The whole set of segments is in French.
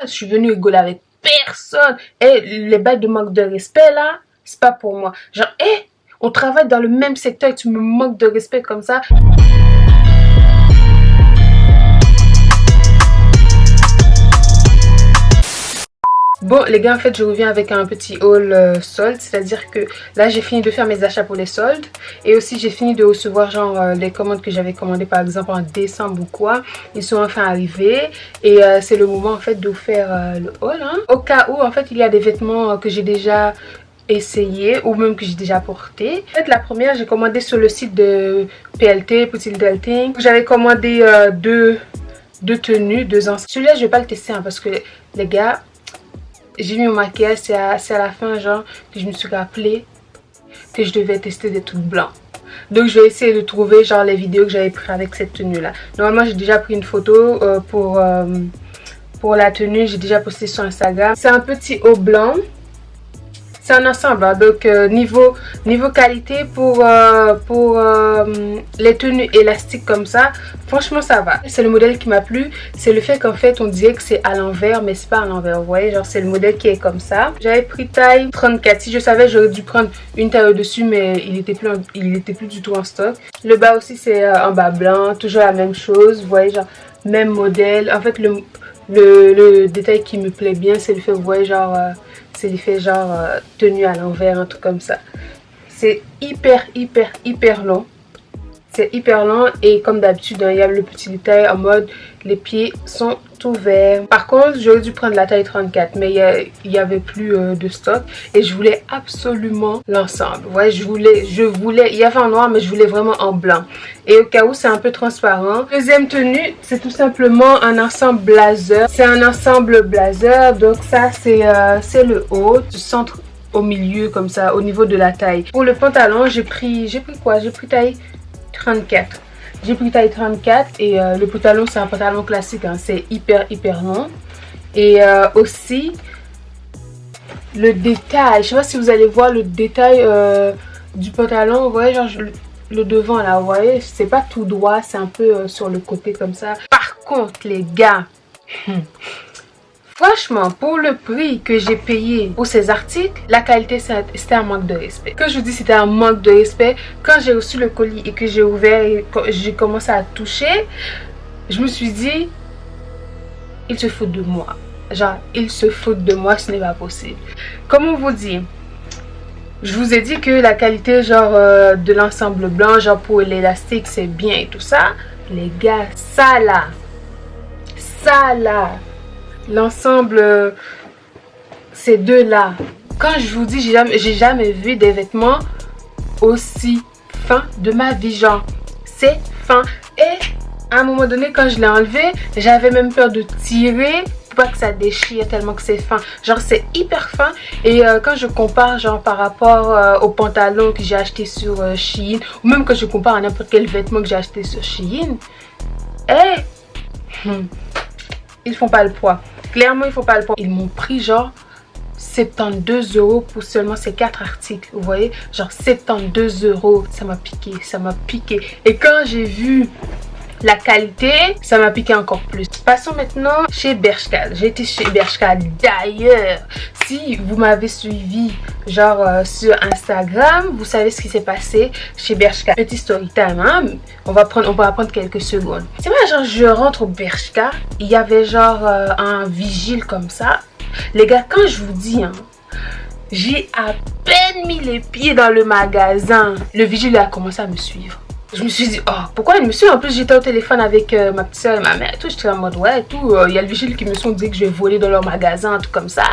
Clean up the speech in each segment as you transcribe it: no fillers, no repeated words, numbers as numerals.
Je suis venue rigoler avec personne. Et les bails de manque de respect là, c'est pas pour moi. Genre, on travaille dans le même secteur et tu me manques de respect comme ça. Bon les gars, en fait je reviens avec un petit haul solde, c'est-à-dire que là j'ai fini de faire mes achats pour les soldes et aussi j'ai fini de recevoir genre les commandes que j'avais commandées par exemple en décembre ou quoi. Ils sont enfin arrivés et c'est le moment en fait de faire le haul hein. Au cas où en fait il y a des vêtements que j'ai déjà essayé ou même que j'ai déjà porté. En fait la première j'ai commandé sur le site de PLT, Petit Little Thing. J'avais commandé deux tenues, deux ensembles. Celui-là je vais pas le tester hein, parce que les gars, j'ai mis mon maquillage, c'est à la fin genre que je me suis rappelé que je devais tester des trucs blancs. Donc je vais essayer de trouver genre les vidéos que j'avais prises avec cette tenue là. Normalement j'ai déjà pris une photo pour la tenue, j'ai déjà posté sur Instagram. C'est un petit haut blanc. C'est un ensemble hein. Donc niveau qualité pour les tenues élastiques comme ça, franchement ça va. C'est le modèle qui m'a plu, c'est le fait qu'en fait on dirait que c'est à l'envers mais c'est pas à l'envers, vous voyez, genre c'est le modèle qui est comme ça. J'avais pris taille 34, si je savais j'aurais dû prendre une taille au dessus mais il était plus du tout en stock. Le bas aussi c'est un bas blanc, toujours la même chose, vous voyez, genre même modèle. En fait le détail qui me plaît bien c'est le fait, vous voyez, genre c'est l'effet genre tenue à l'envers, un truc comme ça. C'est hyper long. C'est hyper long et comme d'habitude il y a le petit détail en mode les pieds sont ouverts. Par contre j'aurais dû prendre la taille 34 mais il y avait plus de stock et je voulais absolument l'ensemble. Ouais, je voulais, il y avait en noir mais je voulais vraiment en blanc. Et au cas où c'est un peu transparent. Deuxième tenue, c'est tout simplement un ensemble blazer. C'est un ensemble blazer, donc ça c'est le haut du centre au milieu comme ça au niveau de la taille. Pour le pantalon j'ai pris quoi? J'ai pris taille 34. J'ai pris taille 34 et le pantalon c'est un pantalon classique hein, c'est hyper long. Et aussi le détail, je sais pas si vous allez voir le détail du pantalon, vous voyez genre le devant là, vous voyez, c'est pas tout droit, c'est un peu sur le côté comme ça. Par contre les gars, franchement, pour le prix que j'ai payé pour ces articles, la qualité c'était un manque de respect. Quand je vous dis c'était un manque de respect, quand j'ai reçu le colis et que j'ai ouvert et j'ai commencé à toucher, je me suis dit, ils se foutent de moi. Genre, ils se foutent de moi, ce n'est pas possible. Comment vous dire? Je vous ai dit que la qualité genre de l'ensemble blanc, genre pour l'élastique, c'est bien et tout ça. Les gars, ça là. L'ensemble, ces deux là, quand je vous dis j'ai jamais vu des vêtements aussi fins de ma vie, genre c'est fin. Et à un moment donné quand je l'ai enlevé, j'avais même peur de tirer pour pas que ça déchire tellement que c'est fin, genre c'est hyper fin. Et quand je compare genre par rapport au pantalon que j'ai acheté sur Shein, ou même quand je compare à n'importe quel vêtement que j'ai acheté sur Shein, ils font pas le poids. Clairement, il faut pas le poids. Ils m'ont pris genre 72 € pour seulement ces 4 articles. Vous voyez, genre 72 €. Ça m'a piqué, ça m'a piqué. Et quand j'ai vu la qualité, ça m'a piqué encore plus. Passons maintenant chez Bershka. J'ai été chez Bershka d'ailleurs. Si vous m'avez suivi genre sur Instagram, vous savez ce qui s'est passé chez Bershka. Petit story time hein? On va prendre quelques secondes. C'est vrai, genre je rentre au Bershka, il y avait genre un vigile comme ça. Les gars, quand je vous dis hein, j'ai à peine mis les pieds dans le magasin, le vigile a commencé à me suivre. Je me suis dit, oh, pourquoi il me suit? En plus, j'étais au téléphone avec ma petite soeur et ma mère et tout. J'étais en mode, ouais, et tout. Il y a le vigile qui me sont dit que je vais voler dans leur magasin, tout comme ça.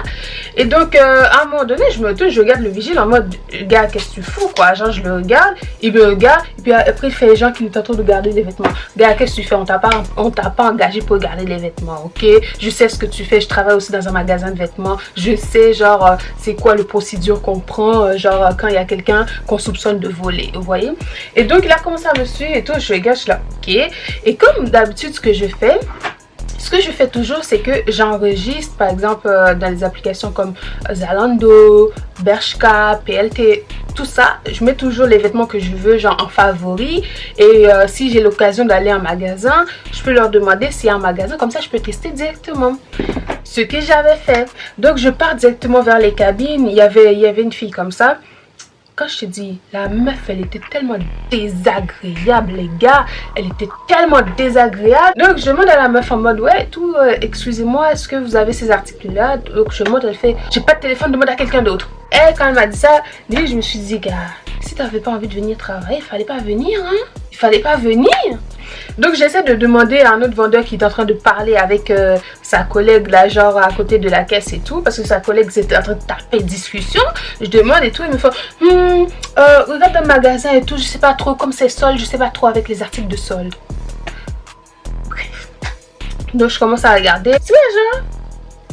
Et donc, à un moment donné, je me tourne, je regarde le vigile en mode, gars, qu'est-ce que tu fous, quoi? Genre, je le regarde, il me regarde, et puis après, il fait les gens qui nous en train de garder les vêtements. Gars, qu'est-ce que tu fais? On t'a pas engagé pour garder les vêtements, ok? Je sais ce que tu fais. Je travaille aussi dans un magasin de vêtements. Je sais, genre, c'est quoi le procédure qu'on prend, genre, quand il y a quelqu'un qu'on soupçonne de voler, vous voyez? Et donc, il a commencé à me suivre et tout, je regarde, je suis là, ok. Et comme d'habitude, ce que je fais toujours, c'est que j'enregistre, par exemple, dans les applications comme Zalando, Bershka, PLT, tout ça, je mets toujours les vêtements que je veux, genre en favori. Et si j'ai l'occasion d'aller en magasin, je peux leur demander s'il y a un magasin, comme ça je peux tester directement. Ce que j'avais fait. Donc je pars directement vers les cabines. Il y avait une fille comme ça. Quand je te dis, la meuf, elle était tellement désagréable, les gars. Elle était tellement désagréable. Donc, je demande à la meuf en mode, ouais, tout, excusez-moi, est-ce que vous avez ces articles-là? Donc, je montre, elle fait, j'ai pas de téléphone, demande à quelqu'un d'autre. Et quand elle m'a dit ça, je me suis dit, gars, si t'avais pas envie de venir travailler, il fallait pas venir, hein. Il fallait pas venir. Donc j'essaie de demander à un autre vendeur qui est en train de parler avec sa collègue là, genre à côté de la caisse et tout, parce que sa collègue était en train de taper discussion. Je demande et tout, il me fait regarde dans le magasin et tout, je sais pas trop, comme c'est solde, je sais pas trop avec les articles de solde. Bref. Donc je commence à regarder. Tu vois, genre,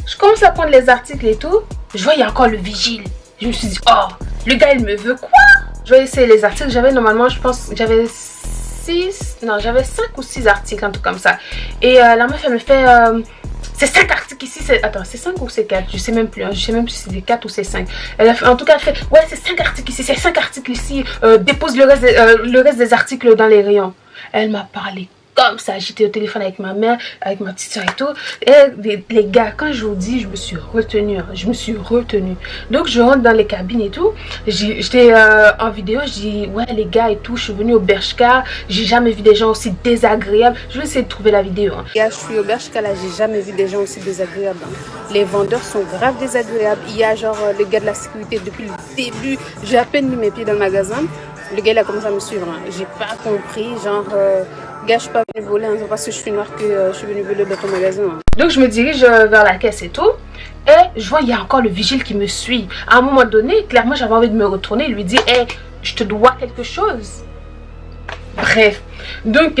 je commence à prendre les articles et tout. Je vois, il y a encore le vigile. Je me suis dit, oh, le gars il me veut quoi? Je vais essayer les articles. J'avais normalement, je pense, j'avais 5 ou 6 articles, un truc comme ça. Et la meuf, elle me fait c'est 5 articles ici. Attends, c'est 5 ou c'est 4? Je sais même plus. Hein. Je sais même plus si c'est 4 ou c'est 5. En tout cas, elle fait ouais, c'est 5 articles ici. C'est 5 articles ici. Dépose le reste des articles dans les rayons. Elle m'a parlé comme ça. J'étais au téléphone avec ma mère, avec ma petite soeur et tout. Et les gars, quand je vous dis, je me suis retenue. Hein, je me suis retenue. Donc, je rentre dans les cabines et tout. J'étais en vidéo. Je dis, ouais, les gars et tout. Je suis venue au Bershka. J'ai jamais vu des gens aussi désagréables. Je vais essayer de trouver la vidéo. Hein. Les gars, je suis au Bershka là. J'ai jamais vu des gens aussi désagréables. Hein. Les vendeurs sont grave désagréables. Il y a genre le gars de la sécurité depuis le début. J'ai à peine mis mes pieds dans le magasin. Le gars, il a commencé à me suivre. Hein. J'ai pas compris. Genre... gars, je suis pas venue voler, hein, c'est parce que je suis noire que je suis venue voler dans ton magasin. Hein. Donc je me dirige vers la caisse et tout. Et je vois, il y a encore le vigile qui me suit. À un moment donné, clairement, j'avais envie de me retourner et lui dire, hey, je te dois quelque chose. Bref. Donc,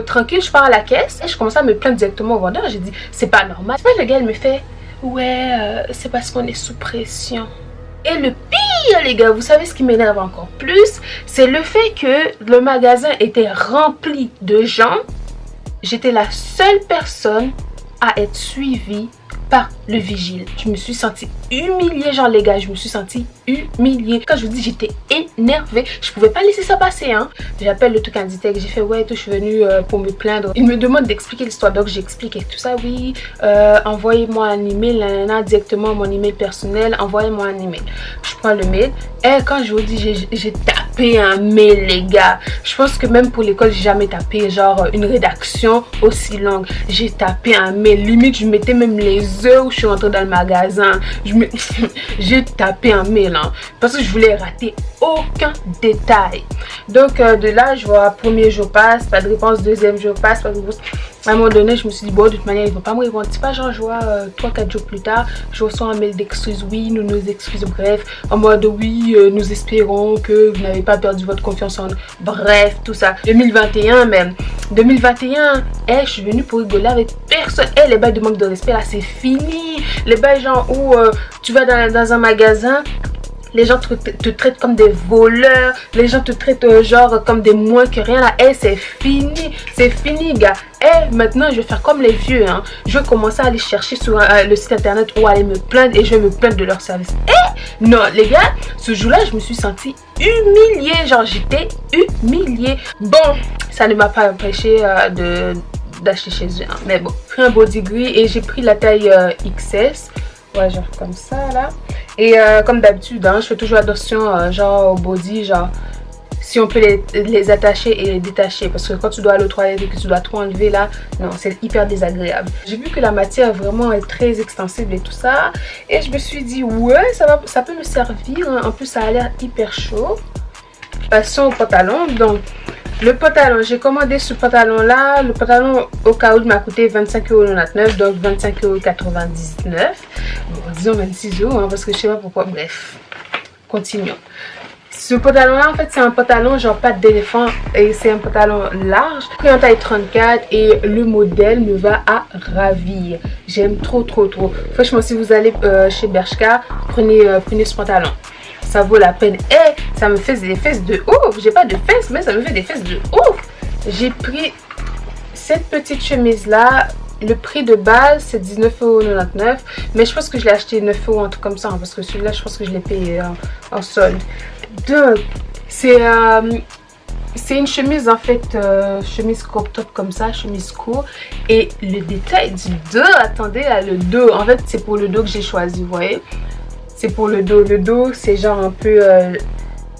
tranquille, je pars à la caisse et je commence à me plaindre directement au vendeur. J'ai dit, c'est pas normal. Le gars, il me fait, ouais, c'est parce qu'on est sous pression. Et le pire, les gars, vous savez ce qui m'énerve encore plus, c'est le fait que le magasin était rempli de gens. J'étais la seule personne à être suivie par le vigile. Je me suis sentie humiliée, genre les gars, je me suis sentie humiliée. Quand je vous dis, j'étais énervée, je pouvais pas laisser ça passer, hein. J'appelle le truc Inditech, j'ai fait ouais, tout, je suis venue pour me plaindre. Il me demande d'expliquer l'histoire, donc j'explique et tout ça, oui, envoyez-moi un email, directement mon email personnel, envoyez-moi un email. Je prends le mail, et quand je vous dis, j'ai tapé un mail, les gars. Je pense que même pour l'école, j'ai jamais tapé genre une rédaction aussi longue. J'ai tapé un mail, limite, je mettais même les heures où je suis rentrée dans le magasin. J'ai tapé un mail, hein, parce que je voulais rater aucun détail. Donc de là, je vois, premier jour passe, pas de réponse, deuxième jour passe, pas de réponse. À un moment donné, je me suis dit, bon, de toute manière, ils vont pas me répondre. C'est pas genre, je vois 3-4 jours plus tard, je reçois un mail d'excuses. Oui, nous nous excusons. Bref, en mode, oui, nous espérons que vous n'avez pas perdu votre confiance en nous. Bref, tout ça. 2021 même. 2021, je suis venue pour rigoler avec personne. Les bails de manque de respect, là, c'est fini. Les bails, genre, où tu vas dans un magasin. Les gens te traitent comme des voleurs. Les gens te traitent genre comme des moins que rien là. C'est fini. C'est fini, gars. Maintenant, je vais faire comme les vieux. Hein. Je vais commencer à aller chercher sur le site internet ou aller me plaindre et je vais me plaindre de leur service. Non, les gars, ce jour-là, je me suis sentie humiliée. Genre, j'étais humiliée. Bon, ça ne m'a pas empêché d'acheter chez eux. Hein. Mais bon, j'ai pris un body gris et j'ai pris la taille XS. Ouais, genre comme ça là. Et comme d'habitude, hein, je fais toujours attention genre au body, genre si on peut les attacher et les détacher. Parce que quand tu dois aller aux toilettes et que tu dois tout enlever là, non, c'est hyper désagréable. J'ai vu que la matière vraiment est très extensible et tout ça. Et je me suis dit, ouais, ça peut me servir. Hein. En plus, ça a l'air hyper chaud. Passons au pantalon. Donc, le pantalon, j'ai commandé ce pantalon là. Le pantalon au cas où il m'a coûté 25,99 €, donc 25,99 €. Bon, disons 26 €, hein, parce que je sais pas pourquoi. Bref, continuons. Ce pantalon là, en fait, c'est un pantalon genre patte d'éléphant et c'est un pantalon large. J'ai pris en taille 34 et le modèle me va à ravir. J'aime trop. Franchement, si vous allez chez Bershka, prenez ce pantalon. Ça vaut la peine. Et ça me fait des fesses de ouf. J'ai pas de fesses, mais ça me fait des fesses de ouf. J'ai pris cette petite chemise là. Le prix de base c'est 19,99 €. Mais je pense que je l'ai acheté 9 €, un truc comme ça. Hein, parce que celui-là, je pense que je l'ai payé en solde. Donc, c'est une chemise en fait, chemise crop top comme ça, chemise court. Et le détail du dos, attendez là, le dos, en fait c'est pour le dos que j'ai choisi, vous voyez. C'est pour le dos. Le dos c'est genre un peu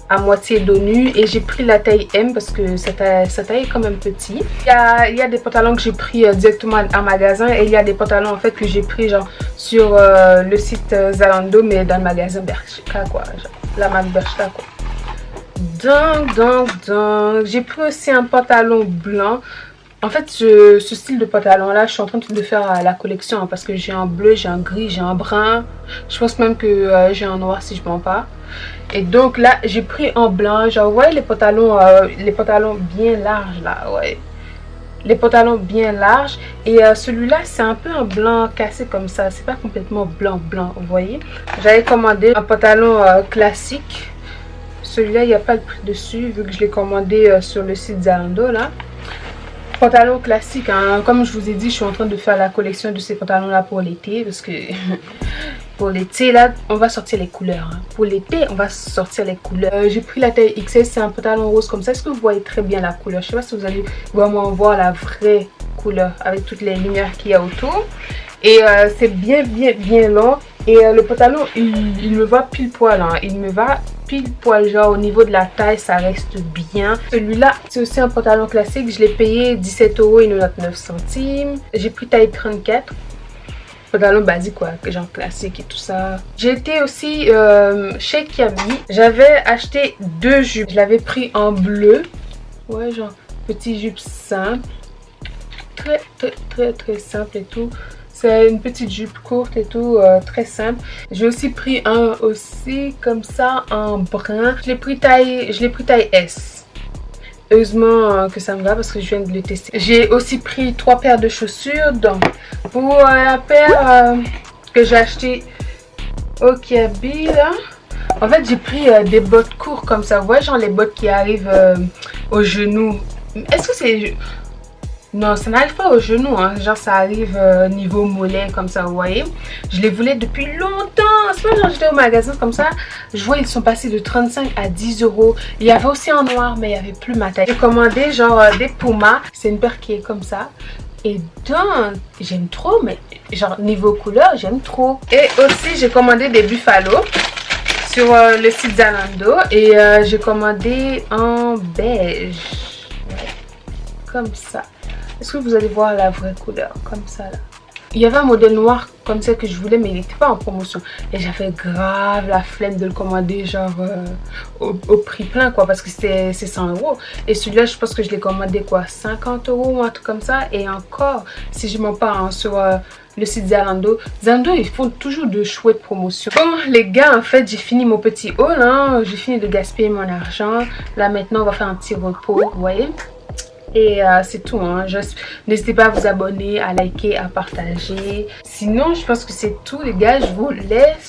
à moitié dos nu. Et j'ai pris la taille M parce que sa taille est quand même petit. Il y a des pantalons que j'ai pris directement en magasin. Et il y a des pantalons en fait que j'ai pris genre sur le site Zalando. Mais dans le magasin Bershka quoi, genre, la marque Bershka quoi. Donc, j'ai pris aussi un pantalon blanc. En fait, ce style de pantalon là, je suis en train de faire la collection hein, parce que j'ai un bleu, j'ai un gris, j'ai un brun. Je pense même que j'ai un noir si je ne mens pas. Et donc là, j'ai pris en blanc. Genre, ouais, les pantalons bien larges là, ouais. Les pantalons bien larges. Et celui-là, c'est un peu un blanc cassé comme ça. C'est pas complètement blanc, vous voyez. J'avais commandé un pantalon classique. Celui-là, il n'y a pas le prix dessus, vu que je l'ai commandé sur le site Zalando, là. Pantalon classique, hein. Comme je vous ai dit, je suis en train de faire la collection de ces pantalons-là pour l'été, parce que pour l'été, là, on va sortir les couleurs. Hein. Pour l'été, on va sortir les couleurs. J'ai pris la taille XS, c'est un pantalon rose comme ça. Est-ce que vous voyez très bien la couleur? Je ne sais pas si vous allez vraiment voir la vraie couleur, avec toutes les lumières qu'il y a autour. Et c'est bien long. Et le pantalon, il me va pile poil, hein. Il me va pile poil, genre au niveau de la taille, ça reste bien. Celui-là, c'est aussi un pantalon classique. Je l'ai payé 17,99 €. J'ai pris taille 34. Pantalon basique quoi, genre classique et tout ça. J'ai été aussi chez Kiabi. J'avais acheté 2 jupes. Je l'avais pris en bleu. Ouais, genre petit jupe simple. Très simple et tout. C'est une petite jupe courte et tout, très simple. J'ai aussi pris un aussi comme ça en brun. Je l'ai pris taille S. Heureusement que ça me va parce que je viens de le tester. J'ai aussi pris 3 paires de chaussures. Donc pour la paire que j'ai acheté au Kiabi là, en fait j'ai pris des bottes courtes comme ça. Vous voyez genre les bottes qui arrivent au genou. Est-ce que c'est... Non, ça n'arrive pas au genou, hein. Genre ça arrive niveau mollet comme ça, vous voyez. Je les voulais depuis longtemps. C'est pas genre j'étais au magasin comme ça. Je vois ils sont passés de 35 à 10 €. Il y avait aussi en noir mais il n'y avait plus ma taille. J'ai commandé genre des Puma. C'est une paire qui est comme ça. Et donc, j'aime trop, mais genre niveau couleur, j'aime trop. Et aussi j'ai commandé des Buffalo sur le site Zalando. Et j'ai commandé en beige. Comme ça. Est-ce que vous allez voir la vraie couleur comme ça là? Il y avait un modèle noir comme ça que je voulais mais il n'était pas en promotion. Et j'avais grave la flemme de le commander genre au prix plein quoi parce que c'est 100 €. Et celui-là je pense que je l'ai commandé quoi 50 € ou un truc comme ça. Et encore si je m'en parle hein, sur le site Zalando. Zalando ils font toujours de chouettes promotions. Bon les gars en fait j'ai fini mon petit haul hein. J'ai fini de gaspiller mon argent. Là maintenant on va faire un petit repos vous voyez. Et c'est tout hein. N'hésitez pas à vous abonner, à liker, à partager. Sinon je pense que c'est tout les gars, je vous laisse.